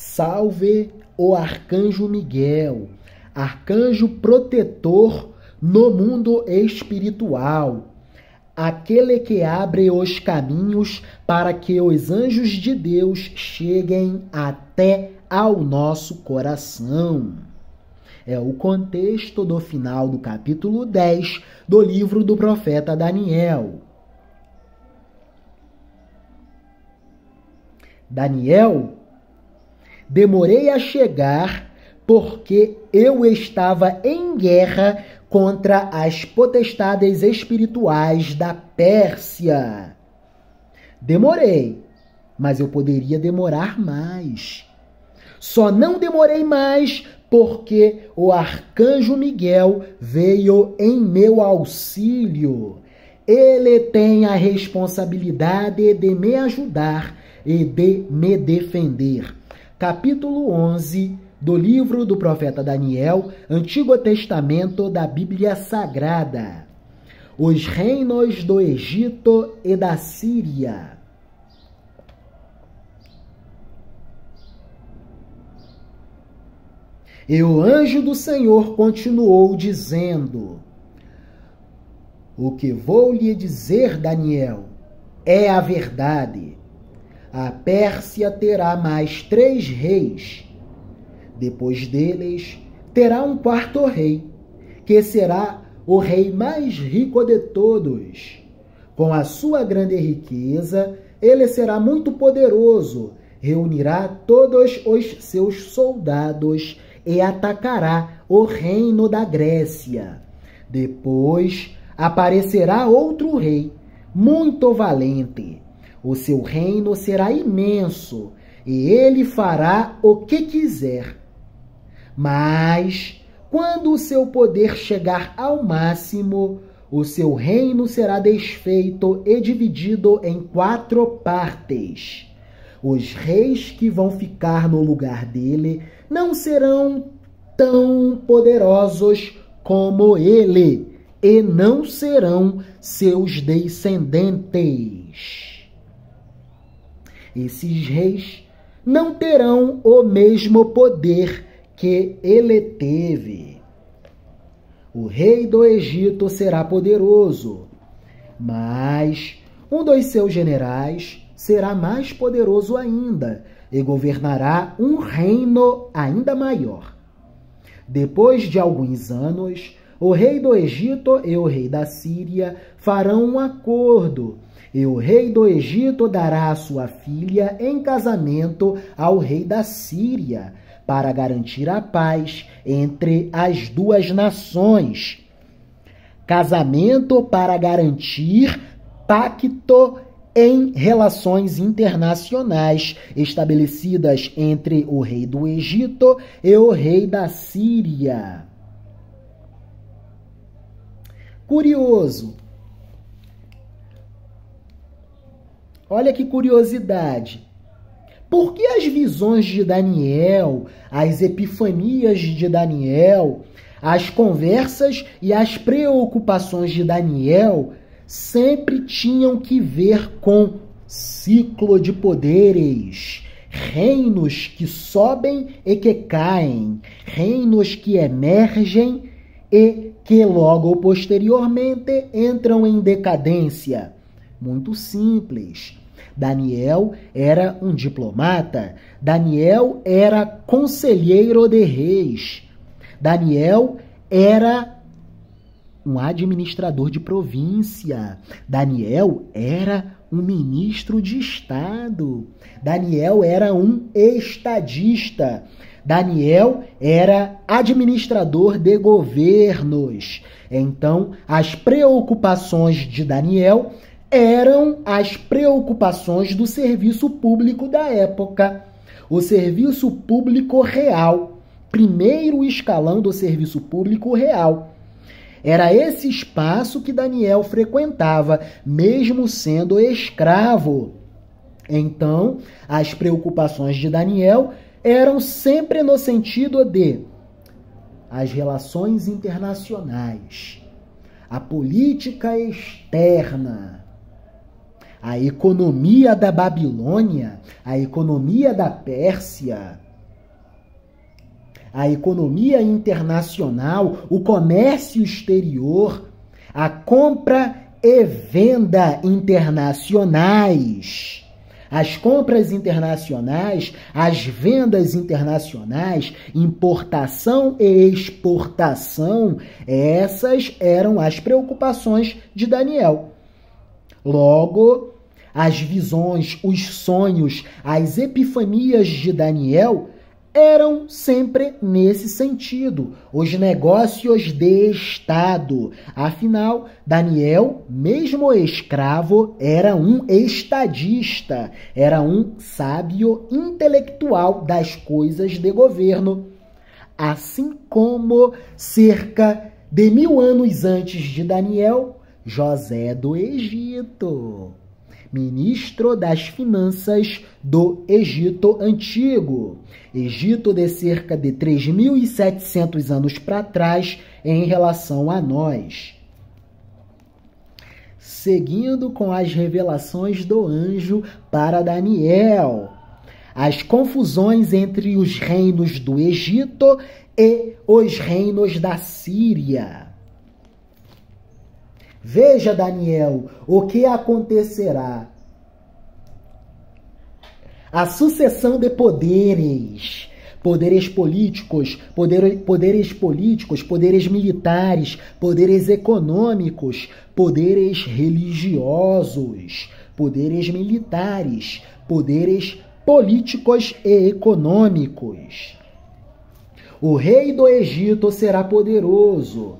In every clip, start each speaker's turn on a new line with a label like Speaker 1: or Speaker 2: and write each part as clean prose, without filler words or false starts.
Speaker 1: Salve o arcanjo Miguel, arcanjo protetor no mundo espiritual, aquele que abre os caminhos para que os anjos de Deus cheguem até ao nosso coração. É o contexto do final do capítulo 10 do livro do profeta Daniel. Daniel, demorei a chegar porque eu estava em guerra contra as potestades espirituais da Pérsia. Demorei, mas eu poderia demorar mais. Só não demorei mais porque o arcanjo Miguel veio em meu auxílio. Ele tem a responsabilidade de me ajudar e de me defender. Capítulo 11 do livro do profeta Daniel, Antigo Testamento da Bíblia Sagrada. Os reinos do Egito e da Síria. E o anjo do Senhor continuou dizendo: o que vou lhe dizer, Daniel, é a verdade. A Pérsia terá mais 3 reis. Depois deles, terá um 4º rei, que será o rei mais rico de todos. Com a sua grande riqueza, ele será muito poderoso, reunirá todos os seus soldados e atacará o reino da Grécia. Depois aparecerá outro rei, muito valente. O seu reino será imenso e ele fará o que quiser. Mas, quando o seu poder chegar ao máximo, o seu reino será desfeito e dividido em 4 partes. Os reis que vão ficar no lugar dele não serão tão poderosos como ele, e não serão seus descendentes. Esses reis não terão o mesmo poder que ele teve. O rei do Egito será poderoso, mas um dos seus generais será mais poderoso ainda e governará um reino ainda maior. Depois de alguns anos, o rei do Egito e o rei da Síria farão um acordo, e o rei do Egito dará a sua filha em casamento ao rei da Síria, para garantir a paz entre as 2 nações. Casamento para garantir pacto em relações internacionais estabelecidas entre o rei do Egito e o rei da Síria. Curioso. Olha que curiosidade. Por que as visões de Daniel, as epifanias de Daniel, as conversas e as preocupações de Daniel sempre tinham que ver com ciclo de poderes, reinos que sobem e que caem, reinos que emergem e que logo posteriormente entram em decadência? Muito simples. Daniel era um diplomata. Daniel era conselheiro de reis. Daniel era um administrador de província. Daniel era um ministro de Estado. Daniel era um estadista. Daniel era administrador de governos. Então, as preocupações de Daniel eram as preocupações do serviço público da época. O serviço público real, primeiro escalão do serviço público real. Era esse espaço que Daniel frequentava, mesmo sendo escravo. Então, as preocupações de Daniel eram sempre no sentido de as relações internacionais, a política externa, a economia da Babilônia, a economia da Pérsia, a economia internacional, o comércio exterior, a compra e venda internacionais. As compras internacionais, as vendas internacionais, importação e exportação, essas eram as preocupações de Daniel. Logo, as visões, os sonhos, as epifanias de Daniel eram sempre nesse sentido, os negócios de Estado. Afinal, Daniel, mesmo escravo, era um estadista, era um sábio intelectual das coisas de governo. Assim como, cerca de 1000 anos antes de Daniel, José do Egito, ministro das finanças do Egito Antigo. Egito de cerca de 3.700 anos para trás em relação a nós. Seguindo com as revelações do anjo para Daniel. As confusões entre os reinos do Egito e os reinos da Síria. Veja, Daniel, o que acontecerá. A sucessão de poderes, poderes políticos, poderes militares, poderes econômicos, poderes religiosos, poderes militares, poderes políticos e econômicos. O rei do Egito será poderoso,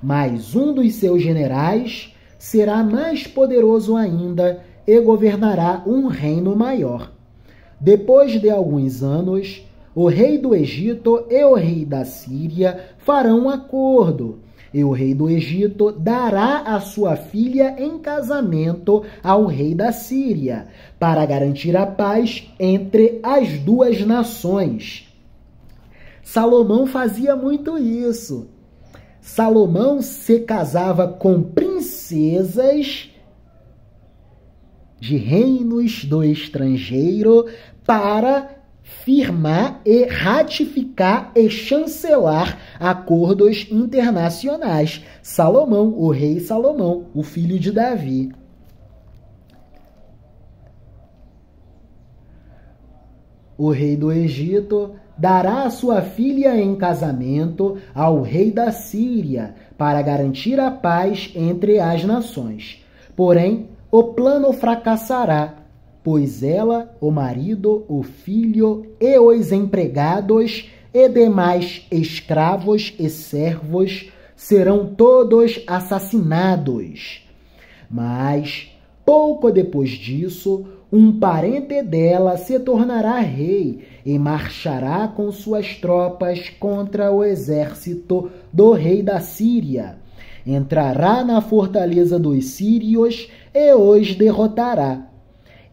Speaker 1: mas um dos seus generais será mais poderoso ainda e governará um reino maior. Depois de alguns anos, o rei do Egito e o rei da Síria farão um acordo, e o rei do Egito dará a sua filha em casamento ao rei da Síria, para garantir a paz entre as duas nações. Salomão fazia muito isso. Salomão se casava com princesas de reinos do estrangeiro para firmar e ratificar e chancelar acordos internacionais. Salomão, o rei Salomão, o filho de Davi. O rei do Egito dará a sua filha em casamento ao rei da Síria para garantir a paz entre as nações. Porém, o plano fracassará, pois ela, o marido, o filho e os empregados e demais escravos e servos serão todos assassinados. Mas, pouco depois disso, um parente dela se tornará rei e marchará com suas tropas contra o exército do rei da Síria. Entrará na fortaleza dos sírios e os derrotará.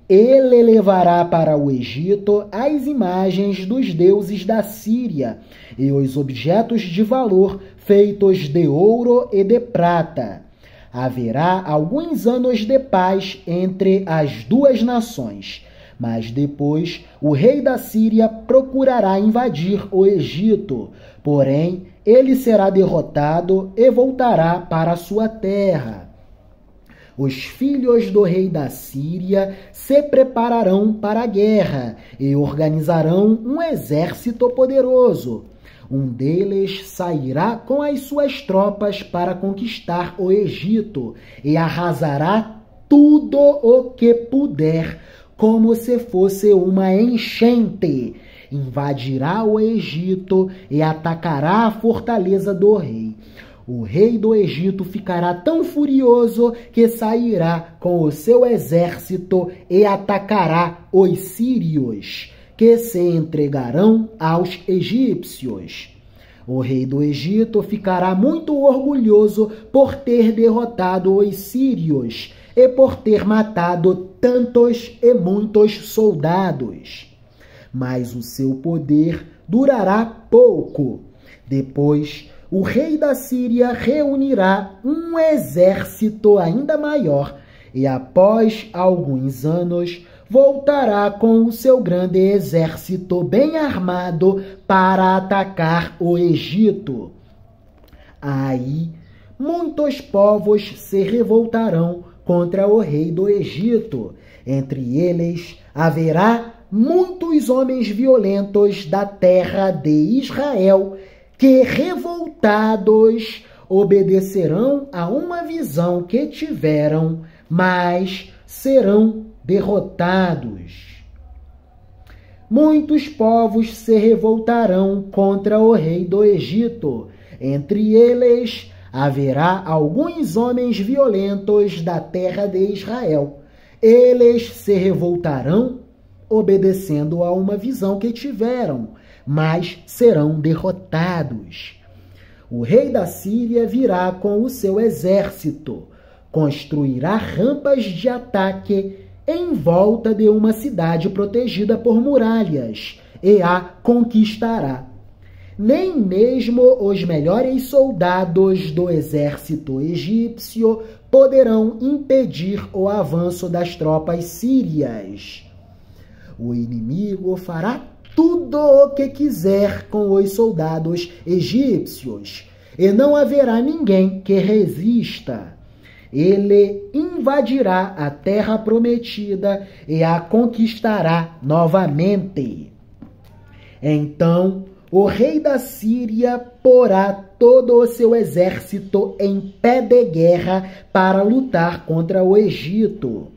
Speaker 1: Ele levará para o Egito as imagens dos deuses da Síria e os objetos de valor feitos de ouro e de prata. Haverá alguns anos de paz entre as duas nações, mas depois o rei da Síria procurará invadir o Egito, porém ele será derrotado e voltará para sua terra. Os filhos do rei da Síria se prepararão para a guerra e organizarão um exército poderoso. Um deles sairá com as suas tropas para conquistar o Egito e arrasará tudo o que puder, como se fosse uma enchente. Invadirá o Egito e atacará a fortaleza do rei. O rei do Egito ficará tão furioso que sairá com o seu exército e atacará os sírios, que se entregarão aos egípcios. O rei do Egito ficará muito orgulhoso por ter derrotado os sírios e por ter matado tantos e muitos soldados. Mas o seu poder durará pouco. Depois, o rei da Síria reunirá um exército ainda maior e, após alguns anos, voltará com o seu grande exército bem armado para atacar o Egito. Aí muitos povos se revoltarão contra o rei do Egito. Entre eles haverá muitos homens violentos da terra de Israel que, revoltados, obedecerão a uma visão que tiveram, mas serão derrotados. Muitos povos se revoltarão contra o rei do Egito. Entre eles haverá alguns homens violentos da terra de Israel. Eles se revoltarão obedecendo a uma visão que tiveram, mas serão derrotados. O rei da Síria virá com o seu exército, construirá rampas de ataque em volta de uma cidade protegida por muralhas e a conquistará. Nem mesmo os melhores soldados do exército egípcio poderão impedir o avanço das tropas sírias. O inimigo fará tudo o que quiser com os soldados egípcios, e não haverá ninguém que resista. Ele invadirá a terra prometida e a conquistará novamente. Então, o rei da Síria porá todo o seu exército em pé de guerra para lutar contra o Egito.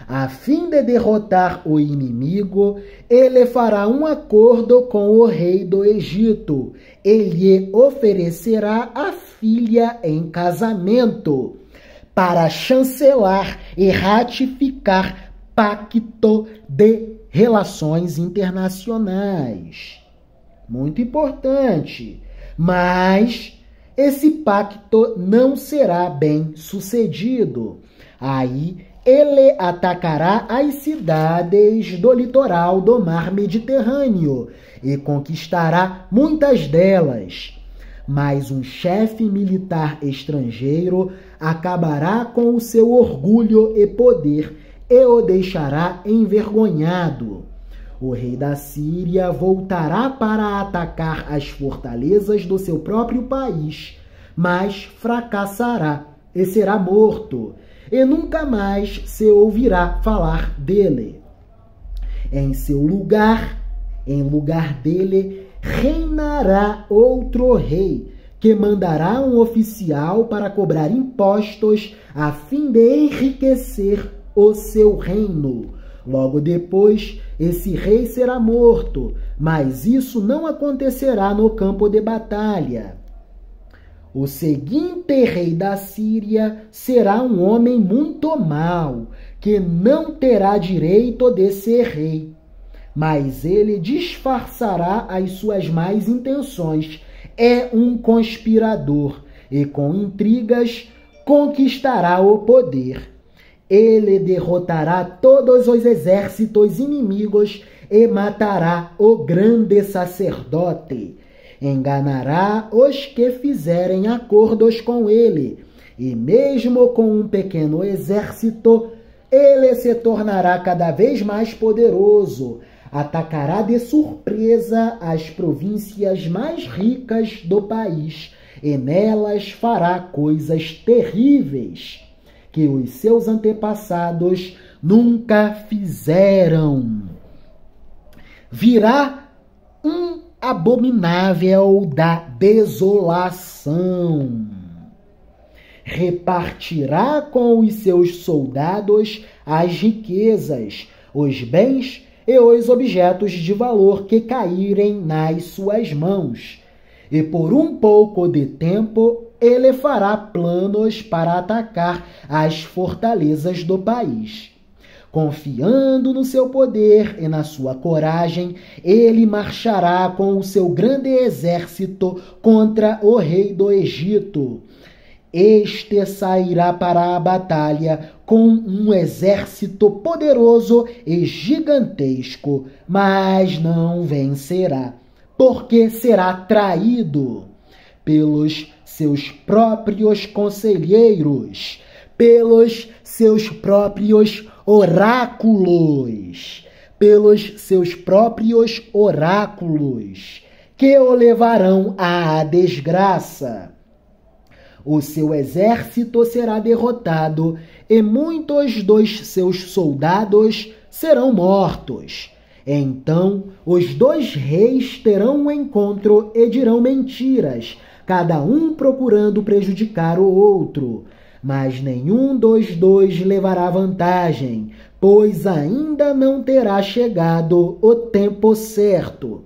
Speaker 1: A fim de derrotar o inimigo, ele fará um acordo com o rei do Egito. Ele oferecerá a filha em casamento para chancelar e ratificar pacto de relações internacionais. Muito importante. Mas esse pacto não será bem sucedido. Aí ele atacará as cidades do litoral do mar Mediterrâneo e conquistará muitas delas. Mas um chefe militar estrangeiro acabará com o seu orgulho e poder e o deixará envergonhado. O rei da Síria voltará para atacar as fortalezas do seu próprio país, mas fracassará e será morto, e nunca mais se ouvirá falar dele. Em lugar dele, reinará outro rei, que mandará um oficial para cobrar impostos a fim de enriquecer o seu reino. Logo depois, esse rei será morto, mas isso não acontecerá no campo de batalha. O seguinte rei da Síria será um homem muito mau, que não terá direito de ser rei. Mas ele disfarçará as suas más intenções. É um conspirador e, com intrigas, conquistará o poder. Ele derrotará todos os exércitos inimigos e matará o grande sacerdote. Enganará os que fizerem acordos com ele, e mesmo com um pequeno exército, ele se tornará cada vez mais poderoso. Atacará de surpresa as províncias mais ricas do país, e nelas fará coisas terríveis que os seus antepassados nunca fizeram. Virá um abominável da desolação. Repartirá com os seus soldados as riquezas, os bens e os objetos de valor que caírem nas suas mãos. E por um pouco de tempo, ele fará planos para atacar as fortalezas do país. Confiando no seu poder e na sua coragem, ele marchará com o seu grande exército contra o rei do Egito. Este sairá para a batalha com um exército poderoso e gigantesco, mas não vencerá, porque será traído pelos seus próprios conselheiros, pelos seus próprios oráculos, pelos seus próprios oráculos, que o levarão à desgraça. O seu exército será derrotado e muitos dos seus soldados serão mortos. Então os dois reis terão um encontro e dirão mentiras, cada um procurando prejudicar o outro. Mas nenhum dos dois levará vantagem, pois ainda não terá chegado o tempo certo.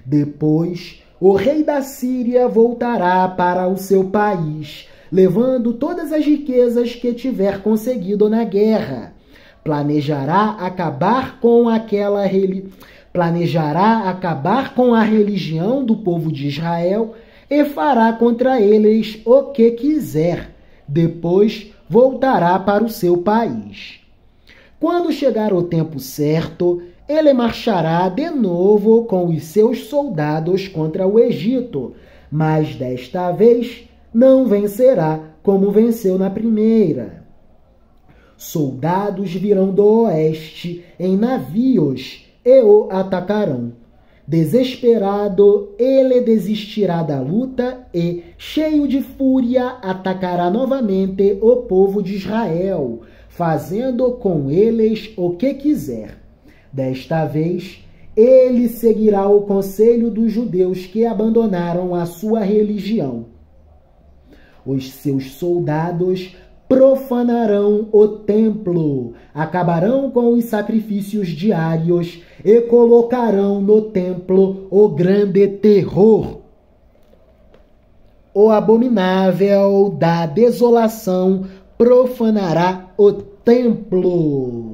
Speaker 1: Depois, o rei da Síria voltará para o seu país, levando todas as riquezas que tiver conseguido na guerra. Planejará acabar com a religião do povo de Israel e fará contra eles o que quiser. Depois voltará para o seu país. Quando chegar o tempo certo, ele marchará de novo com os seus soldados contra o Egito, mas desta vez não vencerá como venceu na primeira. Soldados virão do oeste em navios e o atacarão. Desesperado, ele desistirá da luta e, cheio de fúria, atacará novamente o povo de Israel, fazendo com eles o que quiser. Desta vez, ele seguirá o conselho dos judeus que abandonaram a sua religião. Os seus soldados profanarão o templo, acabarão com os sacrifícios diários e colocarão no templo o grande terror. O abominável da desolação profanará o templo.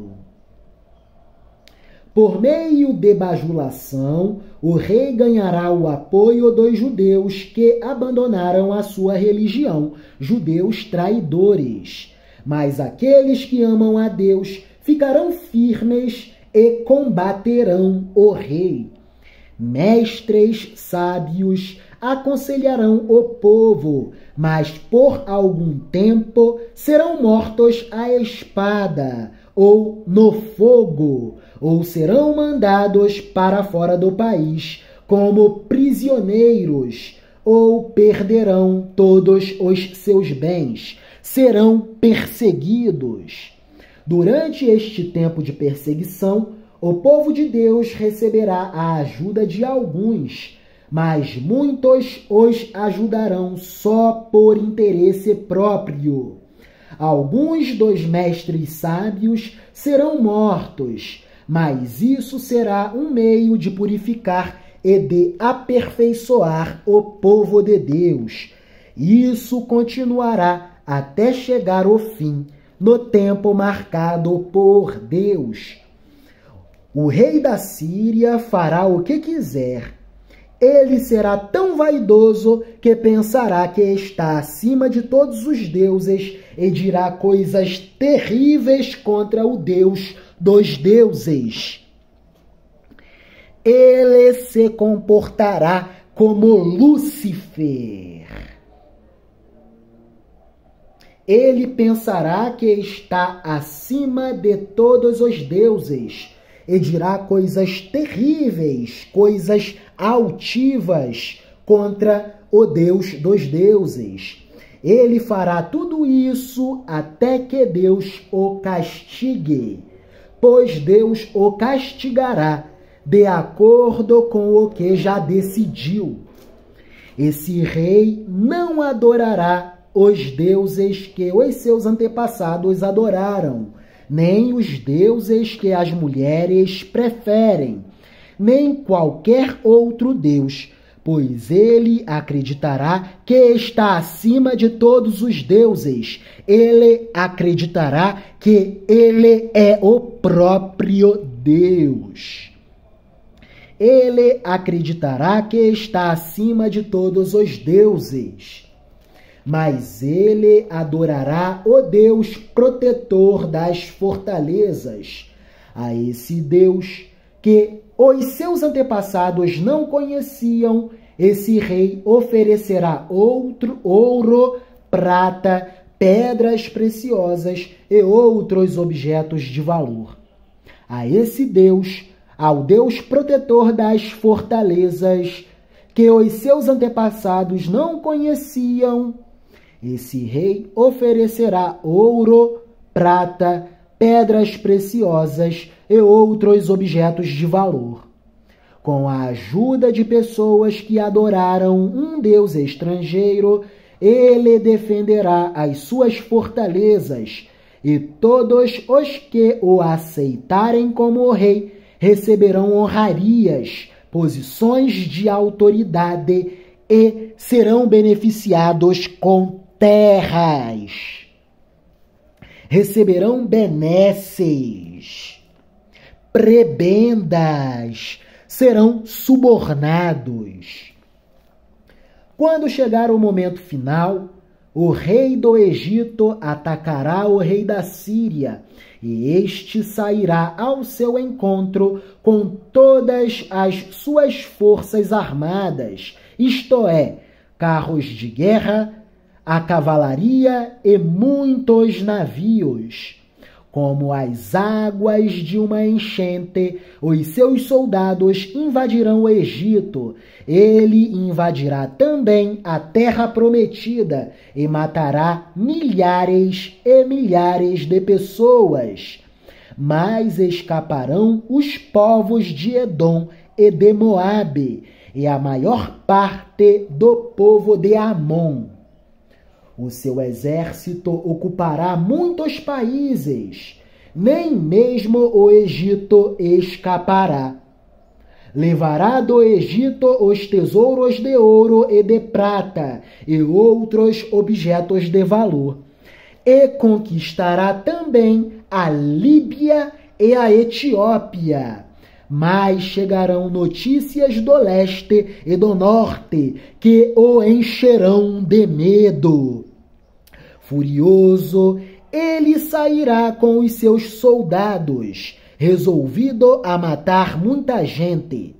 Speaker 1: Por meio de bajulação, o rei ganhará o apoio dos judeus que abandonaram a sua religião, judeus traidores. Mas aqueles que amam a Deus ficarão firmes e combaterão o rei. Mestres sábios aconselharão o povo, mas por algum tempo serão mortos à espada ou no fogo, ou serão mandados para fora do país como prisioneiros, ou perderão todos os seus bens, serão perseguidos. Durante este tempo de perseguição, o povo de Deus receberá a ajuda de alguns, mas muitos os ajudarão só por interesse próprio. Alguns dos mestres sábios serão mortos, mas isso será um meio de purificar e de aperfeiçoar o povo de Deus. Isso continuará até chegar ao fim, no tempo marcado por Deus. O rei da Síria fará o que quiser. Ele será tão vaidoso que pensará que está acima de todos os deuses e dirá coisas terríveis contra o Deus dos deuses. Ele se comportará como Lúcifer. Ele pensará que está acima de todos os deuses e dirá coisas terríveis, coisas altivas contra o Deus dos deuses. Ele fará tudo isso até que Deus o castigue, pois Deus o castigará de acordo com o que já decidiu. Esse rei não adorará os deuses que os seus antepassados adoraram, nem os deuses que as mulheres preferem, nem qualquer outro deus, pois ele acreditará que está acima de todos os deuses. Ele acreditará que ele é o próprio Deus. Ele acreditará que está acima de todos os deuses. Mas ele adorará o Deus protetor das fortalezas, a esse Deus que os seus antepassados não conheciam. Esse rei oferecerá ouro, prata, pedras preciosas e outros objetos de valor. A esse Deus, ao Deus protetor das fortalezas, que os seus antepassados não conheciam, esse rei oferecerá ouro, prata, pedras preciosas e outros objetos de valor. Com a ajuda de pessoas que adoraram um Deus estrangeiro, ele defenderá as suas fortalezas, e todos os que o aceitarem como rei receberão honrarias, posições de autoridade e serão beneficiados com terras. Receberão benesses, prebendas, serão subornados. Quando chegar o momento final, o rei do Egito atacará o rei da Síria, e este sairá ao seu encontro com todas as suas forças armadas, isto é, carros de guerra, a cavalaria e muitos navios. Como as águas de uma enchente, os seus soldados invadirão o Egito. Ele invadirá também a terra prometida e matará milhares e milhares de pessoas. Mas escaparão os povos de Edom e de Moabe, e a maior parte do povo de Amon. O seu exército ocupará muitos países, nem mesmo o Egito escapará. Levará do Egito os tesouros de ouro e de prata e outros objetos de valor, e conquistará também a Líbia e a Etiópia. Mas chegarão notícias do leste e do norte que o encherão de medo. Furioso, ele sairá com os seus soldados, resolvido a matar muita gente.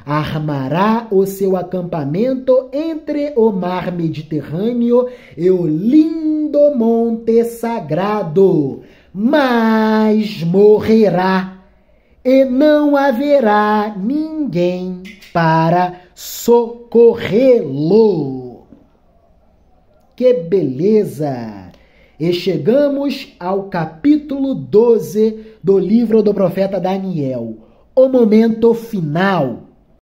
Speaker 1: Armará o seu acampamento entre o mar Mediterrâneo e o lindo monte sagrado, mas morrerá, e não haverá ninguém para socorrê-lo. Que beleza! E chegamos ao capítulo 12 do livro do profeta Daniel, o momento final.